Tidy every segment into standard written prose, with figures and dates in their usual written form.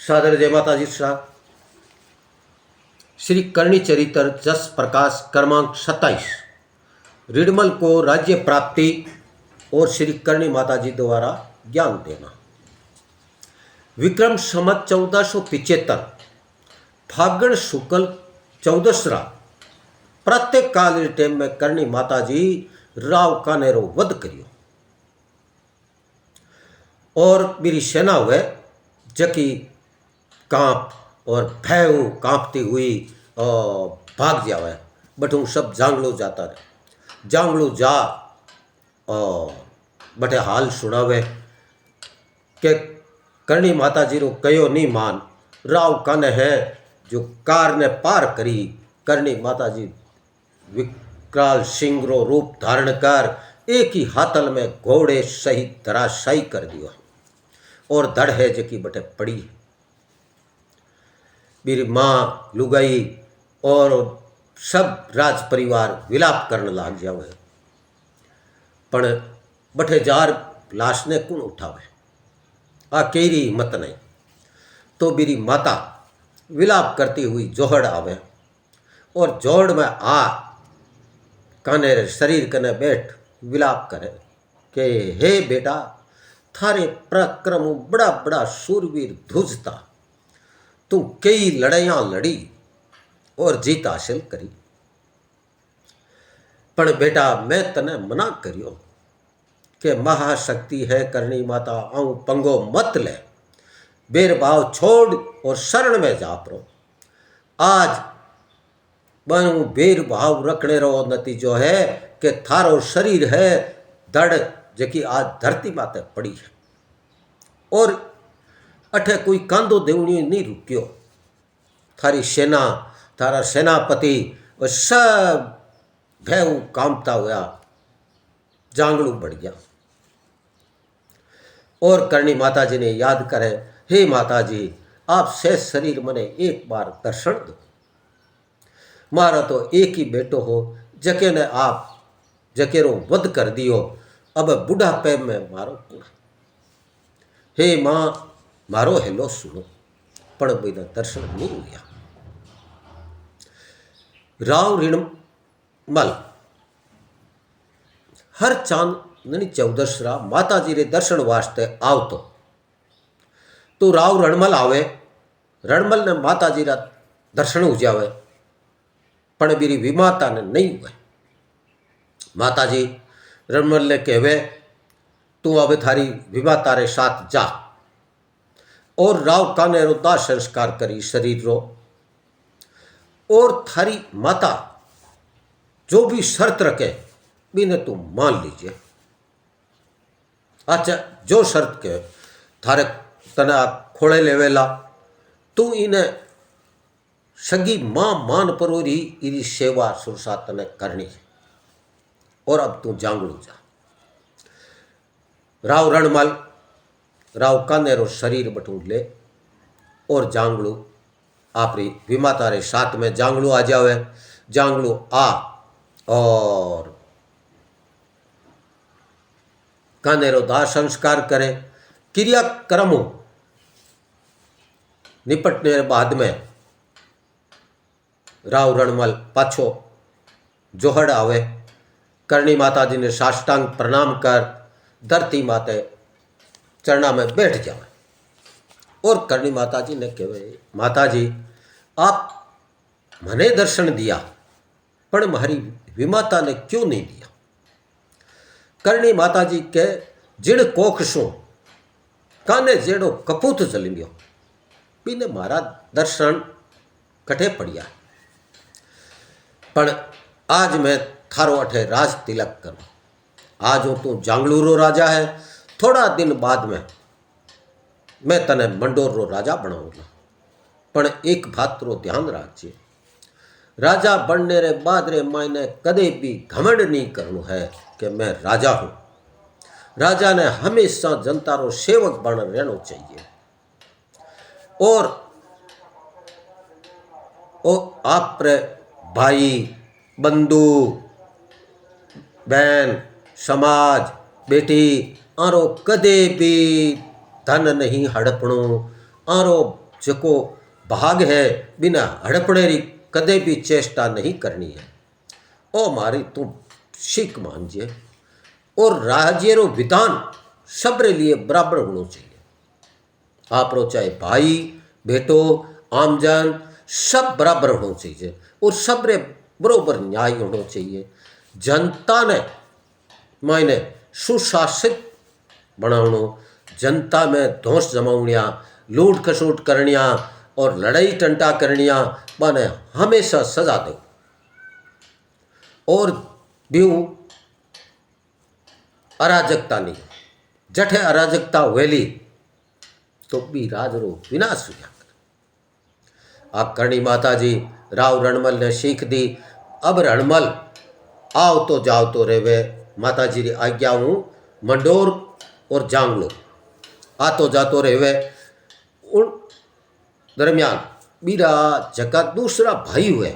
सादर जय माता जी। श्री करणी चरित्र जस प्रकाश क्रमांक 27। रिडमल को राज्य प्राप्ति और श्री करणी माता जी द्वारा ज्ञान देना। विक्रम संवत 1475 फागण शुक्ल 14 प्रत्येक काल टाइम में करणी माता जी राव कानेरो वध करियो और मेरी सेना हुए जकी कांप और भय कांपती हुई और भाग जावे। बट सब जांगलो जाता रहे। जांगलो जा और बटे हाल सुनावे के करणी माता जी रो कयो नहीं मान राव काने है जो कार ने पार करी। करणी माता जी विकराल सिंह रो रूप धारण कर एक ही हाथल में घोड़े सहित धराशायी कर दियो और धड़ है जकी बटे पड़ी। मेरी माँ लुगाई और सब राज परिवार विलाप करने लाग जावे। पण बठे जार लाश ने कौन उठावे, आ केरी हिम्मत नहीं। तो मेरी माता विलाप करती हुई जोहड़ आवे और जोड़ में आ काने शरीर कने बैठ विलाप करे के हे बेटा थारे पराक्रम बड़ा बड़ा शूरवीर ध्वजता। तू कई लड़ाइयाँ लड़ी और जीत हासिल करी। पण बेटा मैं तने मना करियो के महाशक्ति है करणी माता आऊँ पंगो मत ले। बेर भाव छोड़ और शरण में जा परो। आज बनू बेर भाव रखने रो नतीजो है कि थारो शरीर है धड़ जकी आज धरती माते पड़ी है और अठे कोई कांदो देवनी नहीं रुकियो। थारी सेना थारा सेनापति और सब भय कामता हुआ जांगलू बढ़ गया। और करणी माता जी ने याद करे हे माता जी आप शेष शरीर मने एक बार दर्शन दो। मारा तो एक ही बेटो हो जके ने आप जकेरो वध कर दियो। अब बुढ़ापे में मारो पूरा। हे माँ मारो हेलो सुनो। पण बिना दर्शन नहीं हुआ। राव रिडमल हर चांदनी 14 माता जी रे दर्शन वास्ते आवतो। तो राव रणमल आवे। रणमल ने माता जी रा दर्शन हो जावे पण मेरी विमाता ने नहीं हुए। माता जी रणमल ने कहवे तू अब थारी विमाता रे साथ जा और राव काने रो दाह संस्कार करी शरीर रो और थारी माता जो भी शर्त रखे बिने तू मान लीजिए। अच्छा जो शर्त के थारे तना खोड़े लेवेला तू इन्हें सगी मां मान परोरी इरी सेवा सुरसा तने करनी है और अब तू जांगलू जा। राव रणमल राव कानेरो शरीर बटू ले और जांगलू आपरी विमाता रे साथ में जांगलू आ जावे। जांगलू आ और कानेरो दाह संस्कार करे। क्रियाक्रमों निपटने बाद में राव रणमल पाछो जोहड़ आवे। करणी माता जी ने साष्टांग प्रणाम कर धरती माते चरणा में बैठ जावे और करणी माता जी ने कहे माता जी आप मने दर्शन दिया पण मारी विमाता ने क्यों नहीं दिया। करणी माता जी के जिण कोखसो काने जेड़ो कपूत जलियो बिने मारा दर्शन कठे पड़िया। पण आज मैं थारो अठे राज तिलक करूँ। आज हूँ तू जांगलू रो राजा है। थोड़ा दिन बाद में मैं तने मंडोर रो राजा बनाऊंगा। पण एक बात रो ध्यान रखिए राजा बनने रे बाद रे मायने कदे भी घमंड नहीं करनु है कि मैं राजा हूँ। राजा ने हमेशा जनता रो सेवक बन रहना चाहिए और आप रे भाई बंधु बहन समाज बेटी आरो कदे भी धन नहीं हड़पणो। आरो जको भाग है बिना हड़पड़े री कदे भी चेष्टा नहीं करनी है। ओ मारी तू सीख मानजे और राज्य रो विधान सबरे लिए बराबर होना चाहिए। आप रो चाहे भाई बेटो आमजन सब बराबर होना चाहिए और सबरे बरोबर न्याय होना चाहिए। जनता ने मायने सुशासित बनावनो, जनता में धौंस जमावनिया लूट खसूट करनिया और लड़ाई टंटा करनिया माने हमेशा सजा दो और ब्यू अराजकता नहीं जठे अराजकता वेली तो भी राज रो विनाश हुआ। आप करणी माता जी राव रणमल ने सीख दी। अब रणमल आओ तो जाओ तो रेवे माता जी री आज्ञा हूँ मंडोर और जांगलो आतो जातो रेवे। उन दरमियान बीरा जका दूसरा भाई हुए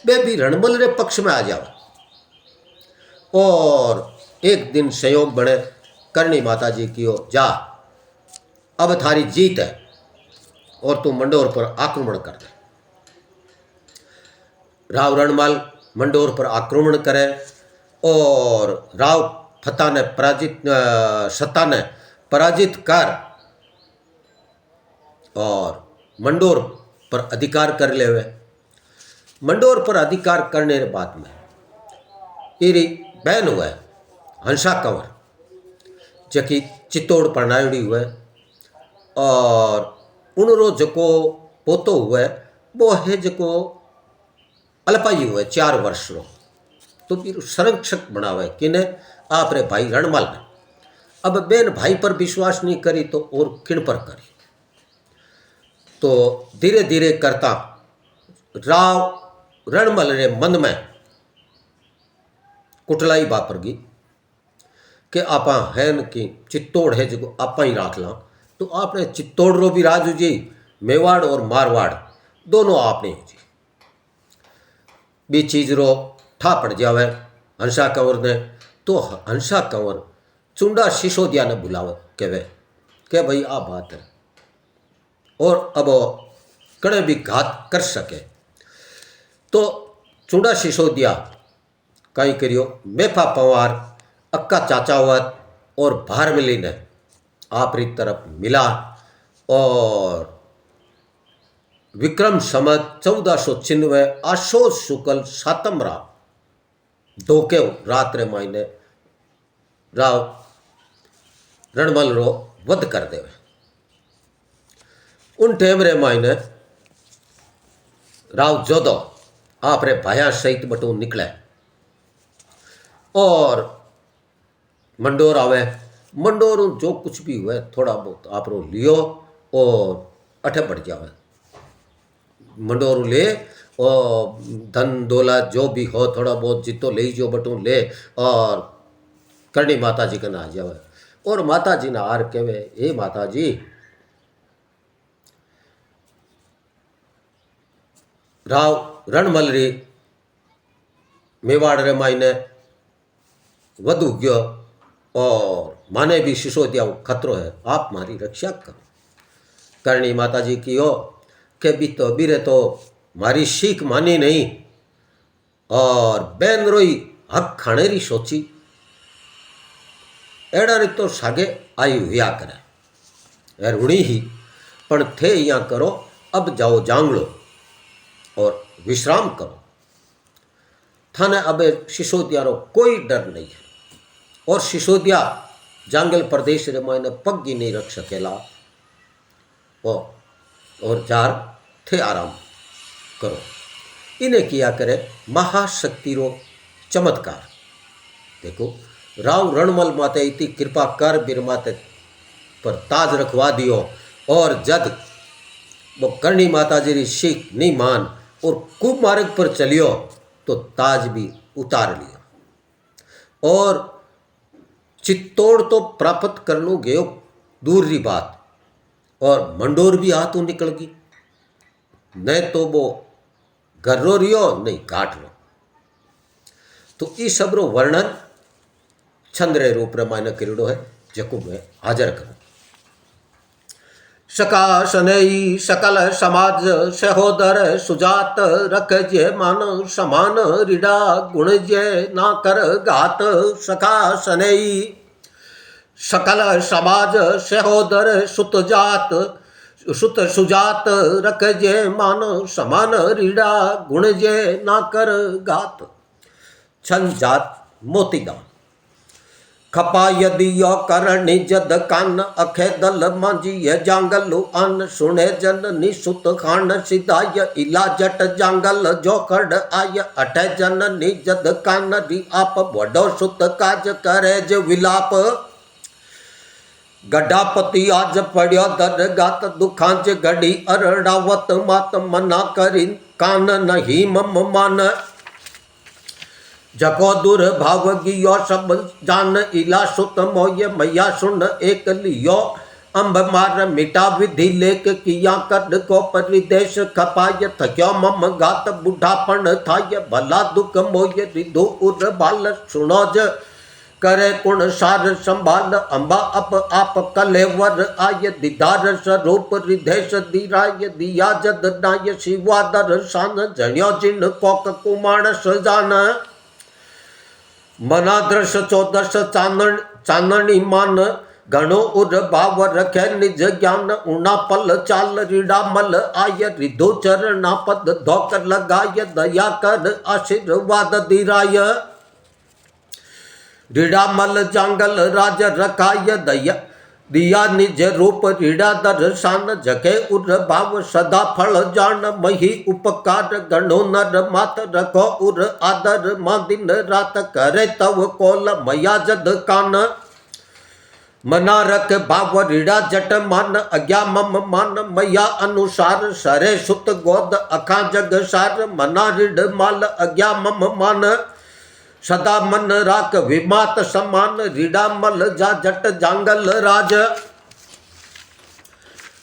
वे भी रणमल रे पक्ष में आ जाओ और एक दिन संयोग बने करणी माता जी की हो जा अब थारी जीत है और तू मंडोर पर आक्रमण कर दे। राव रणमल मंडोर पर आक्रमण करे और राव फता ने सत्ता ने पराजित कर और मंडोर पर अधिकार कर ले हुए। मंडोर पर अधिकार करने के बाद में तेरी बहन हुए हंसा कंवर जकी चित्तौड़ परनायुड़ी हुए और उनरो जको पोतो हुए वो है जको अल्पायु हुए 4 वर्ष रो तो फिर संरक्षक बनावे किने आप रे भाई रणमल ने। अब बेन भाई पर विश्वास नहीं करी तो और किन पर करी तो धीरे धीरे करता राव रणमल रे मन में कुटलाई वापर गई कि आपा हैन की चित्तौड़ है जो आपा ही राख ला तो आपने चित्तौड़ रो भी राज जी मेवाड़ और मारवाड़ दोनों आपने हो जी बी चीज रो ठा पड़ जावे हंसा कंवर ने। तो हंसा कंवर चुंडा सिसोदिया ने बुलावे कहे के भाई आ बात है और अब कड़े भी घात कर सके तो चुंडा सिसोदिया कहीं करियो मेफा पवार अक्का चाचावत और भारमिली ने आपरी तरफ मिला और विक्रम संवत 1496 आशोज शुक्ल सातमरा धोके रात्रे मायने राव रणमल रो वध कर देवे। उन टेम रे मायने राव जोधो आप रे भाया सहित बटू निकले और मंडोर आवे। मंडोर जो कुछ भी हुए थोड़ा बहुत आप रो लियो और अठे बढ़ जावे मंडोर ले और धन दौलत जो भी हो थोड़ा बहुत जितो ले जो बटू ले और करणी माता जी के ना आ जावे और माता जी ना आर कहे ए माता जी राव रणमल री मेवाड़ रे मायने वधु गयो और माने भी सिसोदिया खतरो है आप मारी रक्षा करो। करणी माता जी की हो के भी तो बीरे तो मारी सीख मानी नहीं और बैन रोई हक खाने री सोची एड़ा रे तो सागे आई हुआ करे रूणी ही पण थे यहाँ करो अब जाओ जांगलो और विश्राम करो थाने अब सिसोदिया रो कोई डर नहीं है और सिसोदिया जंगल प्रदेश रे मायने पग ही नहीं रख सकेला और जार थे आराम करो। इन्हें किया करे महाशक्ति रो चमत्कार देखो राव रणमल माते इतनी कृपा कर बीर माते पर ताज रखवा दियो और जद वो करणी माता जी री सीख नहीं मान और कुमार्ग पर चलियो तो ताज भी उतार लियो और चित्तौड़ तो प्राप्त कर लो गयो दूर री बात और मंडोर भी हाथों निकल गई न तो वो गर्रो रियो नहीं घाट रो। तो इस सब रो वर्णन छंद रे रूप रे मायने करियो है जको मैं हाजर करूँ। सकाशनई सकल समाज सहोदर सुजात रखजे मन समान रीडा गुण जे ना कर घात। सकाशनई सकल समाज सहोदर सुत सुजात रखजे मान समान रीडा गुण जे ना कर घात। छंद जात मोतीदान खपा यदि यो करणी जद कान अखे दल मांझिए जांगल अन सुने जन निसुत खान सिदाय इला जट जांगल जो खड़ आय अठे जन निजद कान री आप वडो सुत काज करे ज विलाप। गड्ढापति आज पड़ियो दर गात दुखांच घड़ी अरड़ावत मात मना करी कान नहीं मम मान। जको दुर्भाव गियो सब जान इला सुत मोय मैया सुन एक लियो। अम्ब मार मिटा विधि लेख किया कद को परिदेश खपाय थक्यो मम गात बुढ़ापन थाय भला दुख मोय रिधु उर बाल सुनो ज करे कुण सार संभाल। अम्बा अप आप कलेवर आय दीदार स्वरूप रिधेश दीराय दिया जद नाय शिवादर सान जण्यो जिन कोक कुमाण सजान। मना दृश चौदश चाननी मान घणो उर भाव रखे निज ज्ञान। उना पल चाल रीडा मल आय रिधो चरणा पद धोकर लगाय दया कर आशीर्वाद दीराय। रीडा मल जांगल राज रखाय दया दिया निज रूप रीडा दर्शान। जगे उर भाव सदा फल जान मही उपकार गणो नर मात रखो उर आदर मां दिन रात करे तव कोल मया जद कान। मना रख भाव रीडा जट मान अज्ञा मम मान मया अनुसार सरे सुत गोद अखा जग सार। मना रीड माल अज्ञा मम मान सदा मन राख विमात समान। रीडा मल जा जट जांगल राज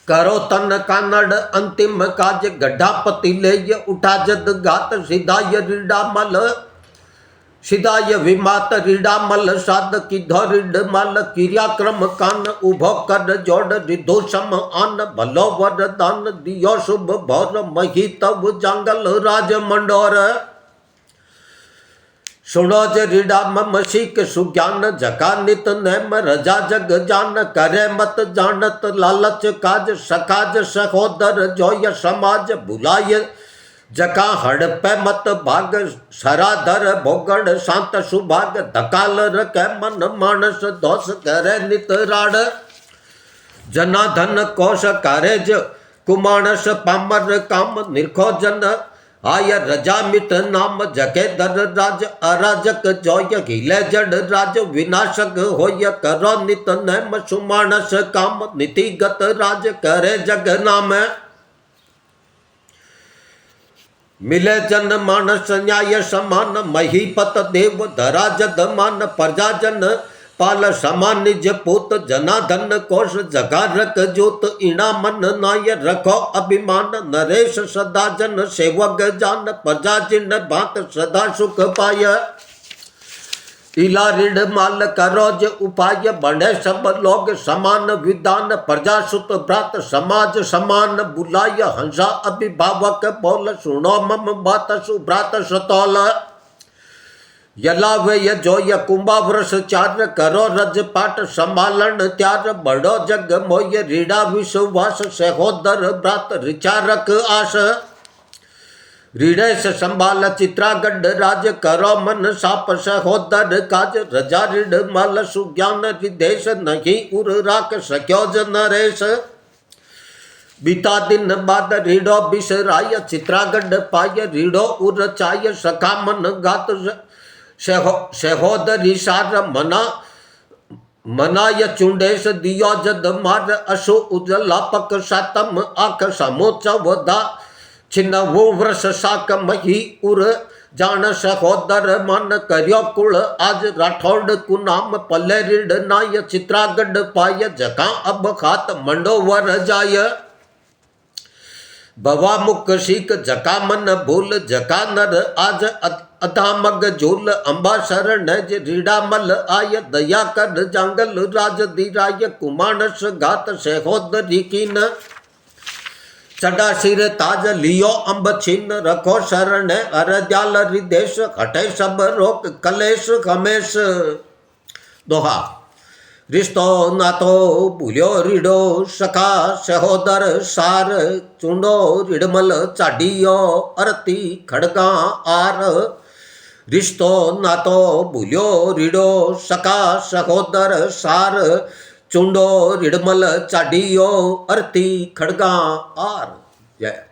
करो तन कानड़ अंतिम काज। गड्ढापति ले उठा जद गात सिदाय रीडा मल सिदाय विमात। रीडा मल साध किधो रीड मल क्रियाक्रम कान उभो कर जोड़ रिधो सम आन। भलो वरदान दियो शुभ भौर मही तब जांगल राज मंडोर। सुनो ज रीडा मम सीख सुज्ञान जका नित नेम रजा जग जान। करे मत जानत लालच काज सखाज सहोदर जोय समाज। बुलाय जका हड़पे मत भाग सराधर भोगड़ शांत सुभाग। धकाल रखे मन मानस दोष करे नित राड़। जना धन कोश कारेज कुमानस पामर काम निरखो जन आय रजा मिट नाम जगे दर राज। अराजक जोय हिले जड़ राज विनाशक होय करो नित नेम सुमानस काम। नीतिगत राज करे जग नाम मिले जन मानस न्याय समान। महीपत देव धरा जद मान प्रजा जन पाल समान निज पूत। जनाधन कोश जगा रख जोत इणा मन नाय रखो अभिमान। नरेश सदा जन सेवक जान प्रजा जिन भात सदा सुख पाय। इला ऋण माल करो ज उपाय बने सब लोग समान विधान। प्रजा सुत भ्रात समाज समान बुलाय हंसा अभिभावक बोल। सुनो मम बात सुभ्रात सतौल। यलावे य जोय कुंभा वृष चार करो रज पाट संभालन त्यार। बड़ो जग मोय रीडा विश्वास सहोदर भ्रात रिचारक आस। रीडे से संभाल चित्रागढ़ राज करो मन साप सहोदर काज। रजा रीड माल सुज्ञान रिदेश नहीं उर राख सक्यो ज नरेश। बीता दिन बाद रीडो बिसराय चित्रागढ़ पाय। रीडो उर चाय सखा मन गात सहोदरी सार। मनाय चुंडेश दियो जद मार अशो उजलापक सातम आख समोत्सव दा। छिन्न वो वृष साक मही उर जान सहोदर मन करियो कुल आज राठौड़ कुनाम। पल्ले रीड नाय चित्रागढ़ पाय जका अब खात मंडो वर जाय। बवा मुख सीख जका मन भूल जका नर आज अधामग झूल अंबा शरण रीड़ा मल आय दया कर जंगल राज धीराय कुमानस घात सहोदरी कीन चढ़ा सिर ताज लियो अंब छिन रखो शरण अरजाल हृदेश हटे सब रोक कलेश हमेश। दोहा। रिश्तो नातो भूल्यो रीडो सखा सहोदर सार चूंडो रिडमल चाडियो अरती खड़गा आर। रिश्तो नातो भूल्यो रीडो सखा सहोदर सार चूंडो रिडमल चाडियो अरती खड़गा आर। जय।